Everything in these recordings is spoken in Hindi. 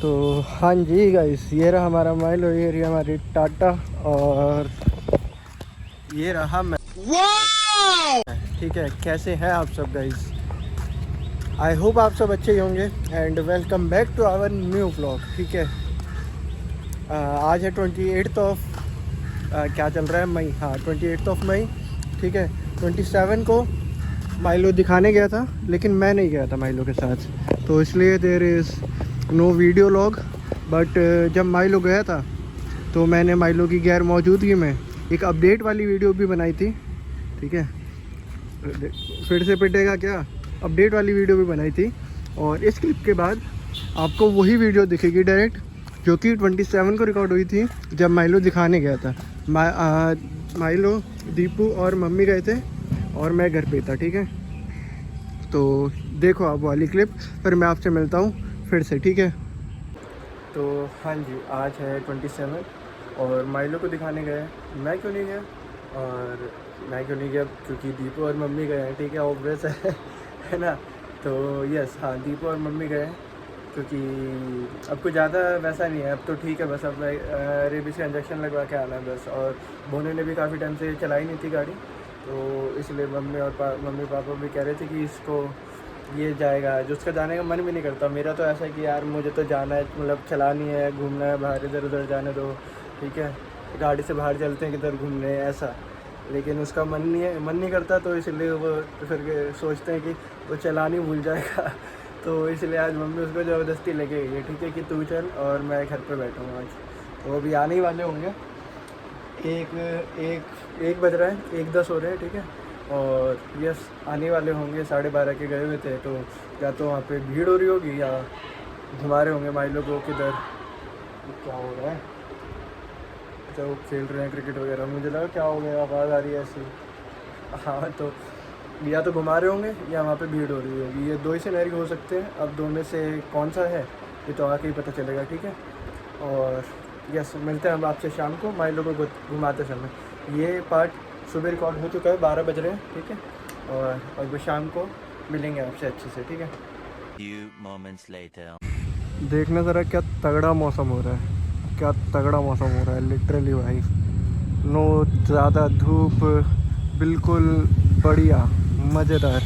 तो हाँ जी गाइस, ये रहा हमारा माइलो, ये रही हमारी टाटा और ये रहा मैं। ठीक है, कैसे हैं आप सब गाइस? आई होप आप सब अच्छे ही होंगे and welcome back to our new vlog. ठीक है, आज है 28th ऑफ क्या चल रहा है, मई। हाँ, 28th ऑफ मई। ठीक है, 27 को माइलो दिखाने गया था, लेकिन मैं नहीं गया था माइलो के साथ, तो इसलिए there is no video log. But जब माइलो गया था तो मैंने माइलो की गैर मौजूदगी में एक अपडेट वाली वीडियो भी बनाई थी। ठीक है, फिर से पिटेगा क्या, अपडेट वाली वीडियो भी बनाई थी। और इस क्लिप के बाद आपको वही वीडियो दिखेगी डायरेक्ट, जो कि 27 को रिकॉर्ड हुई थी जब माइलो दिखाने गया था। माइलो, दीपू और मम्मी गए थे और मैं घर पे था। ठीक है, तो देखो आप वाली क्लिप, फिर मैं आपसे मिलता हूँ फिर से। ठीक है, तो हाँ जी, आज है 27 और माइलो को दिखाने गए। मैं क्यों नहीं गया? और मैं क्यों नहीं गया क्योंकि दीपू और मम्मी गए हैं। ठीक है, ऑब्वियस है ना। तो यस, हाँ, दीपू और मम्मी गए हैं क्योंकि अब कुछ ज़्यादा वैसा नहीं है। अब तो ठीक है, बस अब रेबीज़ का इंजेक्शन लगवा के आना है बस। और बोने ने भी काफ़ी टाइम से चलाई नहीं थी गाड़ी, तो इसलिए मम्मी पापा भी कह रहे थे कि इसको ये जाएगा, जो उसका जाने का मन भी नहीं करता। मेरा तो ऐसा है कि यार मुझे तो जाना है, मतलब चलानी है, घूमना है बाहर, इधर उधर जाने दो। ठीक है, गाड़ी से बाहर चलते हैं किधर घूमने, ऐसा। लेकिन उसका मन नहीं करता, तो इसलिए वो फिर सोचते हैं कि वो चलानी भूल जाएगा तो इसलिए आज मम्मी उसको ज़बरदस्ती लेके गई है। ठीक है कि तू चल और मैं घर पे बैठूँगा आज। तो अभी आने ही वाले होंगे, एक बज रहा है, 1:10 हो रहे हैं। ठीक है, और यस, आने वाले होंगे, 12:30 के गए हुए थे। तो या तो वहाँ पे भीड़ हो रही होगी या घुमा रहे होंगे माइलो को किधर। क्या हो रहा है? अच्छा, वो खेल रहे हैं क्रिकेट वगैरह, मुझे लगा क्या हो गया, आवाज़ आ रही है ऐसी। हाँ, तो या तो घुमा रहे होंगे या वहाँ पे भीड़ हो रही होगी। ये दो ही सिनेरियो हो सकते हैं। अब दो में से कौन सा है ये तो आके ही पता चलेगा। ठीक है, और यस, मिलते हैं हम आपसे शाम को माइलो को घुमाते समय। ये पार्ट सुबह रिकॉर्ड हो चुका है, 12 बज रहे हैं। ठीक है, और वो शाम को मिलेंगे आपसे अच्छे से। ठीक है, Few moments later. देखना ज़रा क्या तगड़ा मौसम हो रहा है, क्या तगड़ा मौसम हो रहा है लिटरली भाई। नो ज़्यादा धूप, बिल्कुल बढ़िया, मज़ेदार।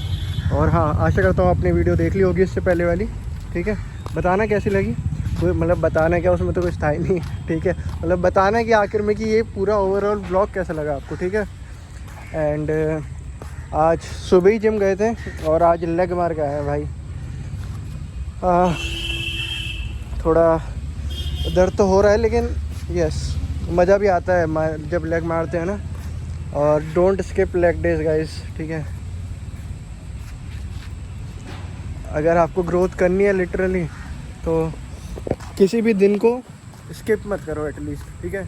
और हाँ, आशा करता हूँ आपने वीडियो देख ली होगी इससे पहले वाली। ठीक है, बताना कैसी लगी। कोई मतलब बताना क्या, उसमें तो कुछ था ही नहीं। ठीक है, मतलब बताना कि आखिर में कि ये पूरा ओवरऑल ब्लॉग कैसा लगा आपको। ठीक है, एंड आज सुबह ही जिम गए थे और आज लेग मार के आए हैं भाई। थोड़ा दर्द तो हो रहा है, लेकिन यस, मज़ा भी आता है जब लेग मारते हैं ना। और don't skip leg days guys. ठीक है, अगर आपको ग्रोथ करनी है लिटरली, तो किसी भी दिन को स्किप मत करो एटलीस्ट। ठीक है,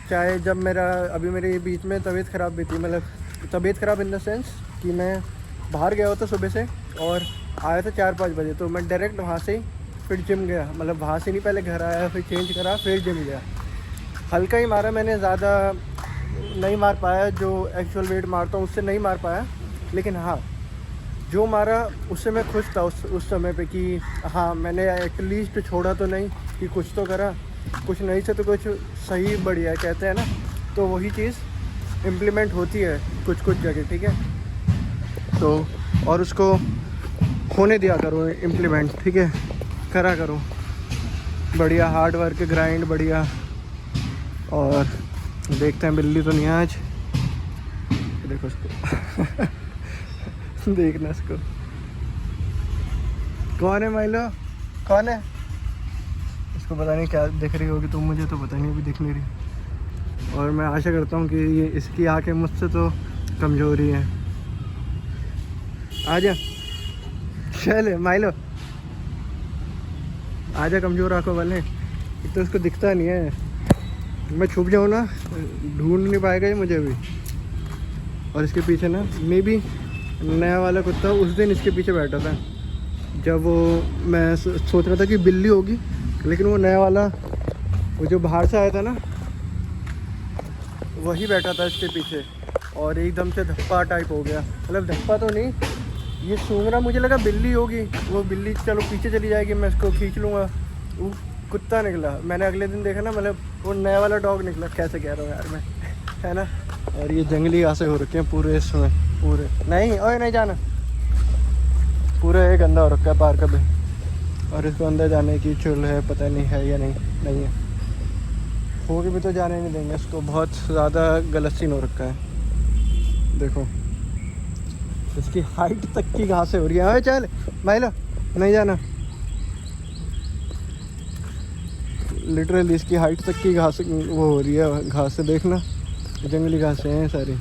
चाहे जब मेरे बीच में तबीयत ख़राब भी थी, मतलब तबीयत ख़राब इन द सेंस कि मैं बाहर गया होता सुबह से और आया था 4-5 बजे, तो मैं डायरेक्ट वहाँ से ही फिर जिम गया। मतलब वहाँ से नहीं, पहले घर आया, फिर चेंज करा, फिर जिम गया। हल्का ही मारा मैंने, ज़्यादा नहीं मार पाया, जो एक्चुअल वेट मारता हूँ उससे नहीं मार पाया। लेकिन हाँ, जो मारा उससे मैं खुश था उस समय पे कि हाँ, मैंने एटलीस्ट छोड़ा तो नहीं, कि कुछ तो करा, कुछ नहीं से तो कुछ सही बढ़िया कहते हैं ना। तो वही चीज़ इम्प्लीमेंट होती है कुछ जगह। ठीक है, तो और उसको होने दिया करो इम्प्लीमेंट। ठीक है, करा करो बढ़िया, हार्ड वर्क, ग्राइंड बढ़िया। और देखते हैं, बिल्ली तो नहीं है आज, देखो उसको देखना इसको, कौन है माइलो, कौन है? इसको पता नहीं क्या दिख रही होगी, तो मुझे तो पता नहीं, अभी दिख नहीं रही। और मैं आशा करता हूँ कि ये इसकी आंखें मुझसे तो कमज़ोर ही हैं। आजा, चल माइलो, आजा, कमज़ोर आंखों वाले। एक तो इसको दिखता नहीं है, मैं छुप जाऊँ ना, ढूंढ नहीं पाएगा ये मुझे भी। और इसके पीछे ना, मे बी नया वाला कुत्ता उस दिन इसके पीछे बैठा था, जब वो मैं सोच रहा था कि बिल्ली होगी, लेकिन वो नया वाला, वो जो बाहर से आया था ना, वही बैठा था इसके पीछे। और एकदम से धप्पा टाइप हो गया, मतलब धप्पा तो नहीं, ये सूंघ रहा, मुझे लगा बिल्ली होगी। वो बिल्ली चलो पीछे चली जाएगी, मैं इसको खींच लूँगा, कुत्ता निकला। मैंने अगले दिन देखा ना, मतलब वो नया वाला डॉग निकला। कैसे कह रहा हूँ यार मैं, है ना। और ये जंगली घासे हो रखे हैं पूरे इसमें, पूरे नहीं, ओए नहीं जाना, पूरा एक गंदा हो रखा है पार्क अभी। और इसको अंदर जाने की चुल है, पता नहीं है या नहीं है। होगी भी तो जाने नहीं देंगे इसको, बहुत ज़्यादा गलत सीन हो रखा है। देखो इसकी हाइट तक की घासें हो रही है। चल माइलो, नहीं जाना। लिटरली इसकी हाइट तक की घास वो हो रही है, घास से देखना, जंगली घासें हैं सारी।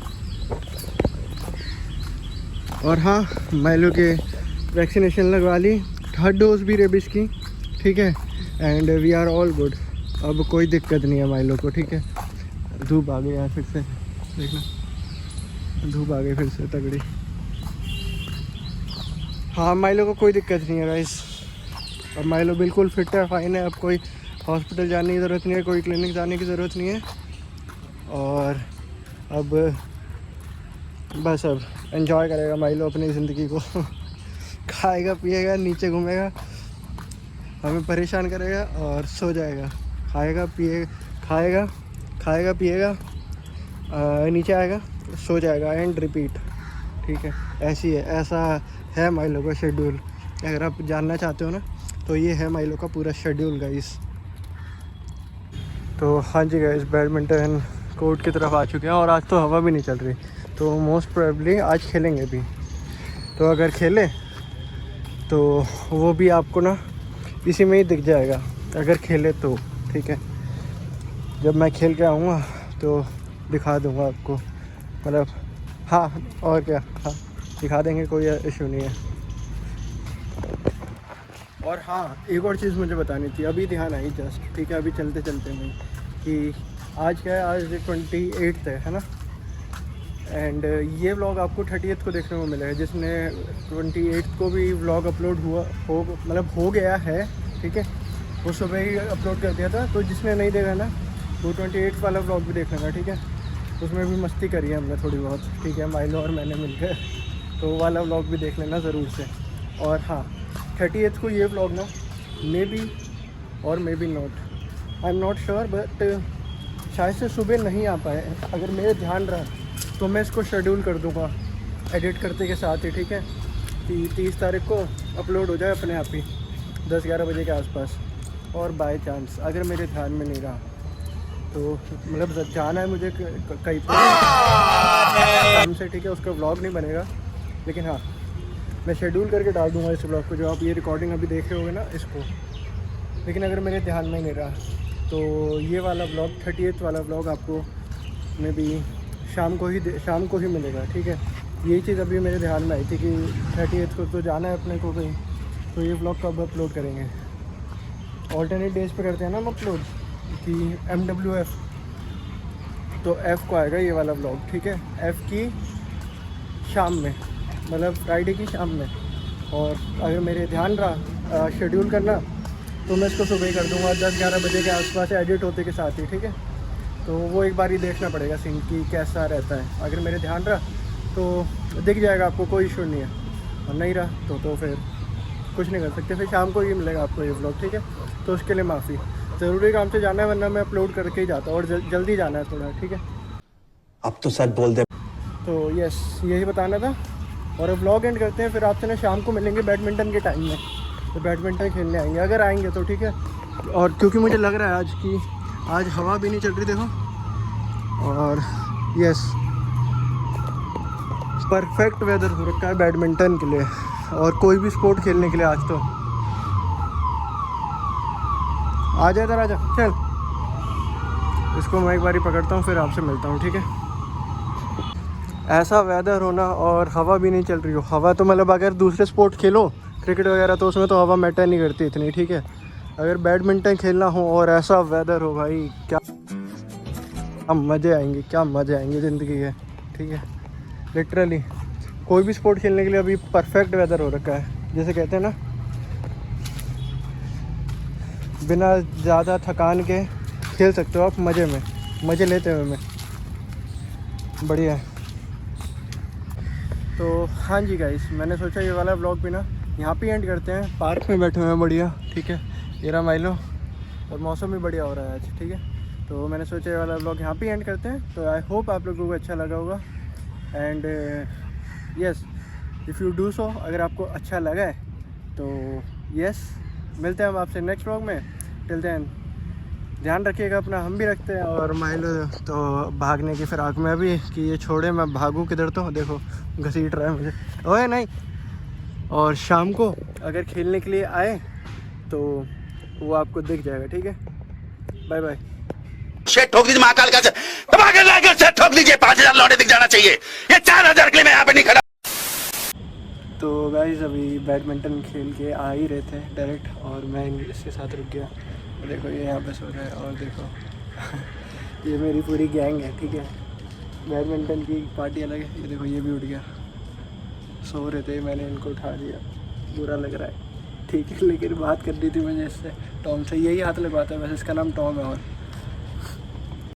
और हाँ, माइलो के वैक्सीनेशन लगवा ली, 3rd डोज भी रेबिस की, ठीक है। And we are all good, अब कोई दिक्कत नहीं है माइलो को, ठीक है। धूप आ गई यार फिर से, देखना धूप आ गई फिर से तगड़ी। हाँ माइलो को कोई दिक्कत नहीं है गाइस, अब माइलो बिल्कुल फिट है, फाइन है। अब कोई हॉस्पिटल जाने की ज़रूरत नहीं है, कोई क्लिनिक जाने की ज़रूरत नहीं है। और अब बस अब एंजॉय करेगा माइलो अपनी ज़िंदगी को खाएगा पिएगा, नीचे घूमेगा, हमें परेशान करेगा और सो जाएगा। खाएगा पिएगा, नीचे आएगा, सो जाएगा, एंड रिपीट, ठीक है। ऐसा है माइलो का शेड्यूल। अगर आप जानना चाहते हो ना, तो ये है माइलो का पूरा शेड्यूल गाइस। तो हाँ जी गाइस, बैडमिंटन कोर्ट की तरफ आ चुके हैं और आज तो हवा भी नहीं चल रही, तो मोस्ट प्रोबेबली आज खेलेंगे भी। तो अगर खेले तो वो भी आपको ना इसी में ही दिख जाएगा, अगर खेले तो, ठीक है। जब मैं खेल के आऊँगा तो दिखा दूँगा आपको, मतलब हाँ, और क्या, हाँ दिखा देंगे, कोई इशू नहीं है। और हाँ, एक और चीज़ मुझे बतानी थी, अभी ध्यान आई जस्ट, ठीक है, अभी चलते चलते में, कि आज क्या है, आज 28 है ना। एंड ये व्लॉग आपको 30th को देखने को मिलेगा। जिसने 28 को भी व्लॉग अपलोड हो गया है, ठीक है, वो सुबह ही अपलोड कर दिया था। तो जिसने नहीं देखा ना, वो 28 वाला व्लॉग भी देख लेना, ठीक है। उसमें भी मस्ती करी है हमने थोड़ी बहुत, ठीक है, माइलो और मैंने मिलकर, तो वो वाला व्लॉग भी देख लेना ज़रूर से। और हाँ, 30th को ये व्लॉग ना मे बी और may be not, I am not sure, but शायद से सुबह नहीं आ पाए। अगर मेरे ध्यान रहा तो मैं इसको शेड्यूल कर दूंगा एडिट करते के साथ ही, ठीक है, कि 30 तारीख को अपलोड हो जाए अपने आप ही 10-11 बजे के आसपास। और बाय चांस अगर मेरे ध्यान में नहीं रहा तो मतलब जाना है मुझे कहीं पर काम से, ठीक है, उसका व्लॉग नहीं बनेगा, लेकिन हाँ मैं शेड्यूल करके डाल दूँगा इस व्लॉग को, जो आप ये रिकॉर्डिंग अभी देख रहे होगे ना इसको। लेकिन अगर मेरे ध्यान में नहीं रहा तो ये वाला व्लॉग, 30th वाला व्लॉग आपको मे बी शाम को ही मिलेगा, ठीक है। यही चीज़ अभी मेरे ध्यान में आई थी कि 30th को तो जाना है अपने को कहीं, तो ये व्लॉग कब अपलोड करेंगे। ऑल्टरनेट डेज पे करते हैं ना हम अपलोड, कि MWF, तो F को आएगा ये वाला व्लॉग, ठीक है, F की शाम में, मतलब फ्राइडे की शाम में। और अगर मेरे ध्यान रहा शेड्यूल करना तो मैं इसको सुबह ही कर दूंगा 10-11 बजे के आसपास एडिट होते के साथ ही, ठीक है। तो वो एक बार ही देखना पड़ेगा सीन कि कैसा रहता है। अगर मेरे ध्यान रहा तो दिख जाएगा आपको, कोई इशू नहीं है, और नहीं रहा तो फिर कुछ नहीं कर सकते, फिर शाम को ही मिलेगा आपको ये व्लॉग, ठीक है। तो उसके लिए माफ़ी, ज़रूरी काम से जाना है, वरना मैं अपलोड करके ही जाता हूँ, और जल्दी जाना है थोड़ा, ठीक है। अब तो सच बोल दे। तो यस, यही बताना था। और अब व्लॉग एंड करते हैं, फिर आपसे ना शाम को मिलेंगे बैडमिंटन के टाइम में, तो बैडमिंटन खेलने आएंगे, अगर आएंगे तो, ठीक है। और क्योंकि मुझे लग रहा है आज हवा भी नहीं चल रही, देखो, और यस परफेक्ट वेदर हो रखा है बैडमिंटन के लिए और कोई भी स्पोर्ट खेलने के लिए आज तो। आ जा इधर, आ जा, चल, इसको मैं एक बार ही पकड़ता हूँ, फिर आपसे मिलता हूँ, ठीक है। ऐसा वेदर होना और हवा भी नहीं चल रही हो, हवा तो मतलब अगर दूसरे स्पोर्ट खेलो, क्रिकेट वगैरह, तो उसमें तो हवा मैटर नहीं करती इतनी, ठीक है। अगर बैडमिंटन खेलना हो और ऐसा वेदर हो, भाई क्या मज़े आएंगे, क्या मज़े आएंगे ज़िंदगी के, ठीक है। लिटरली कोई भी स्पोर्ट खेलने के लिए अभी परफेक्ट वेदर हो रखा है, जैसे कहते हैं ना, बिना ज़्यादा थकान के खेल सकते हो आप, मज़े लेते हुए में, बढ़िया है। तो हाँ जी गाइस, मैंने सोचा ये वाला व्लॉग भी ना यहाँ पे एंड करते हैं, पार्क में बैठे हुए हैं बढ़िया, ठीक है। ये रहा माइलो, और मौसम भी बढ़िया हो रहा है आज, ठीक है। तो मैंने सोचा ये वाला ब्लॉग यहाँ पे एंड करते हैं। तो आई होप आप लोगों को अच्छा लगा होगा। And yes, if you do so, अगर आपको अच्छा लगा है तो यस, मिलते हैं हम आपसे नेक्स्ट ब्लॉग में। टिल देन ध्यान रखिएगा अपना, हम भी रखते हैं। और माइलो तो भागने की फिराक में अभी कि ये छोड़े मैं भागूं किधर, तो देखो घसीट रहा है मुझे, ओए नहीं। और शाम को अगर खेलने के लिए आए तो वो आपको दिख जाएगा, ठीक है। Bye bye. शेर ठोक दीजिए महाकाल का धमाके लाकर शेर ठोक दीजिए, 5000 लौटे दिख जाना चाहिए। ये 4000 के लिए मैं यहाँ पे नहीं खड़ा। तो गाइस अभी बैडमिंटन खेल के आ ही रहे थे डायरेक्ट, और मैं इसके साथ रुक गया। देखो ये यहाँ पे सो रहा है, और देखो ये मेरी पूरी गैंग है, ठीक है। बैडमिंटन की पार्टी अलग है। ये देखो ये भी उठ गया, सो रहे थे, मैंने इनको उठा दिया, बुरा लग रहा है, ठीक है। लेकिन बात करनी थी मुझे इससे, टॉम से, यही हाथ लगवाता है वैसे, इसका नाम टॉम है। और